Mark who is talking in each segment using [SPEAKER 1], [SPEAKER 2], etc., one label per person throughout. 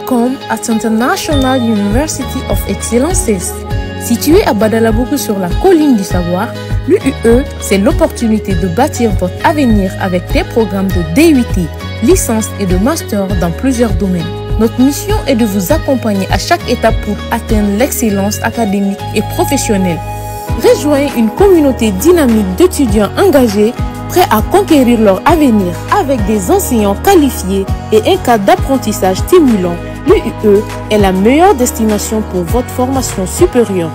[SPEAKER 1] Welcome at International University of Excellences. Situé à Badalabougou sur la colline du savoir, l'UUE, c'est l'opportunité de bâtir votre avenir avec des programmes de DUT, licence et de master dans plusieurs domaines. Notre mission est de vous accompagner à chaque étape pour atteindre l'excellence académique et professionnelle. Rejoignez une communauté dynamique d'étudiants engagés, prêts à conquérir leur avenir avec des enseignants qualifiés et un cadre d'apprentissage stimulant. L'UUE est la meilleure destination pour votre formation supérieure.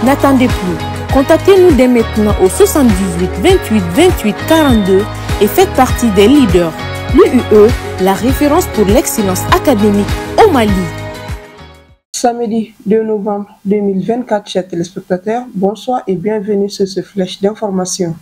[SPEAKER 1] N'attendez plus. Contactez-nous dès maintenant au 78 28 28 42 et faites partie des leaders. L'UUE, la référence pour l'excellence académique au Mali.
[SPEAKER 2] Samedi 2 novembre 2024, chers téléspectateurs, bonsoir et bienvenue sur ce flash d'information.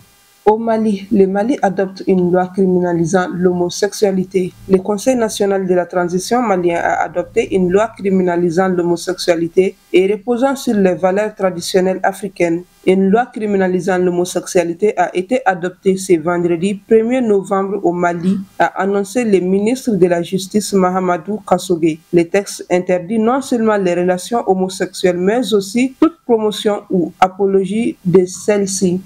[SPEAKER 2] Au Mali, le Mali adopte une loi criminalisant l'homosexualité. Le Conseil national de la transition malien a adopté une loi criminalisant l'homosexualité et reposant sur les valeurs traditionnelles africaines. Une loi criminalisant l'homosexualité a été adoptée ce vendredi 1er novembre au Mali, a annoncé le ministre de la Justice Mahamadou Kassogué. Le texte interdit non seulement les relations homosexuelles, mais aussi toute promotion ou apologie de celles-ci.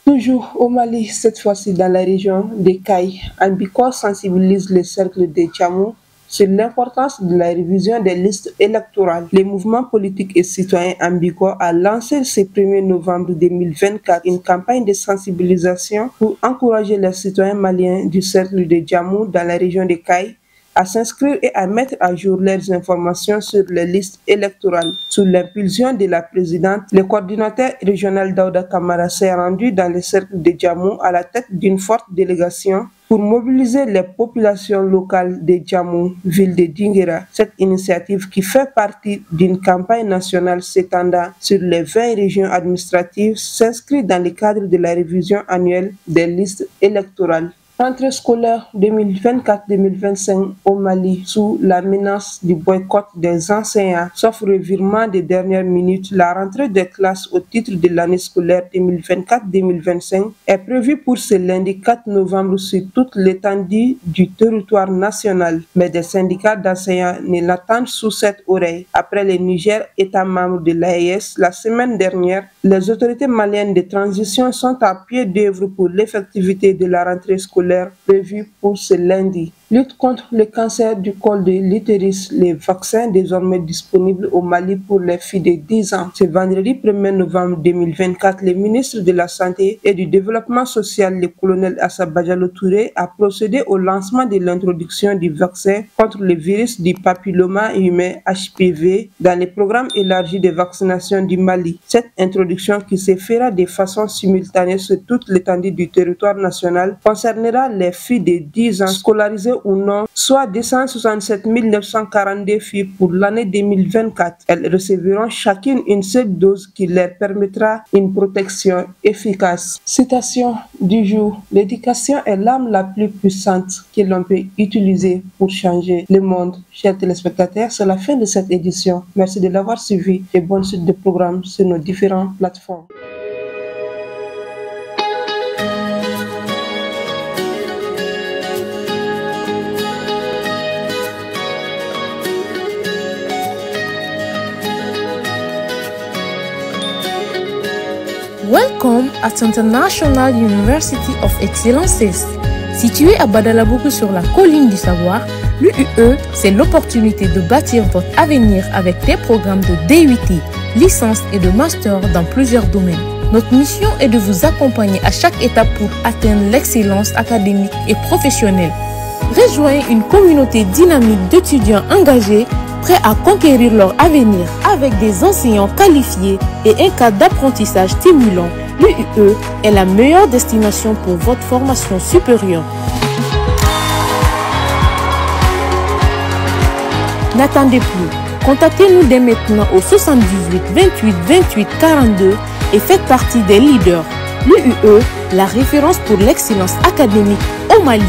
[SPEAKER 2] Toujours au Mali, cette fois-ci dans la région de Kaï, Ambikor sensibilise le cercle de Tchamou sur l'importance de la révision des listes électorales. Le mouvement politique et citoyen Ambikor a lancé ce 1er novembre 2024 une campagne de sensibilisation pour encourager les citoyens maliens du cercle de Djamou dans la région de Kaï à s'inscrire et à mettre à jour leurs informations sur les listes électorales. Sous l'impulsion de la présidente, le coordinateur régional Daouda Kamara s'est rendu dans le cercle de Djamou à la tête d'une forte délégation pour mobiliser les populations locales de Djamou, ville de Dinguera. Cette initiative, qui fait partie d'une campagne nationale s'étendant sur les 20 régions administratives, s'inscrit dans le cadre de la révision annuelle des listes électorales. Rentrée scolaire 2024-2025 au Mali sous la menace du boycott des enseignants, sauf revirement des dernières minutes. La rentrée des classes au titre de l'année scolaire 2024-2025 est prévue pour ce lundi 4 novembre sur toute l'étendue du territoire national. Mais des syndicats d'enseignants ne l'attendent sous cette oreille. Après le Niger, État membre de l'AES, la semaine dernière, les autorités maliennes de transition sont à pied d'œuvre pour l'effectivité de la rentrée scolaire prévu pour ce lundi. Lutte contre le cancer du col de l'utérus, les vaccins désormais disponibles au Mali pour les filles de 10 ans. Ce vendredi 1er novembre 2024, le ministre de la Santé et du Développement social, le colonel Assa Badialo Touré, a procédé au lancement de l'introduction du vaccin contre le virus du papilloma humain HPV dans le programme élargi de vaccination du Mali. Cette introduction, qui se fera de façon simultanée sur toute l'étendue du territoire national, concernera les filles de 10 ans scolarisées ou non, soit 267 942 filles pour l'année 2024. Elles recevront chacune une seule dose qui leur permettra une protection efficace. Citation du jour: l'éducation est l'arme la plus puissante que l'on peut utiliser pour changer le monde. Chers téléspectateurs, c'est la fin de cette édition. Merci de l'avoir suivi et bonne suite de programmes sur nos différentes plateformes.
[SPEAKER 1] Welcome at International University of Excellences. Situé à Badalabougou sur la colline du savoir, l'UUE, c'est l'opportunité de bâtir votre avenir avec des programmes de DUT, licence et de master dans plusieurs domaines. Notre mission est de vous accompagner à chaque étape pour atteindre l'excellence académique et professionnelle. Rejoignez une communauté dynamique d'étudiants engagés, prêts à conquérir leur avenir avec des enseignants qualifiés et un cadre d'apprentissage stimulant. L'UUE est la meilleure destination pour votre formation supérieure. N'attendez plus. Contactez-nous dès maintenant au 78 28 28 42 et faites partie des leaders. L'UUE, la référence pour l'excellence académique au Mali.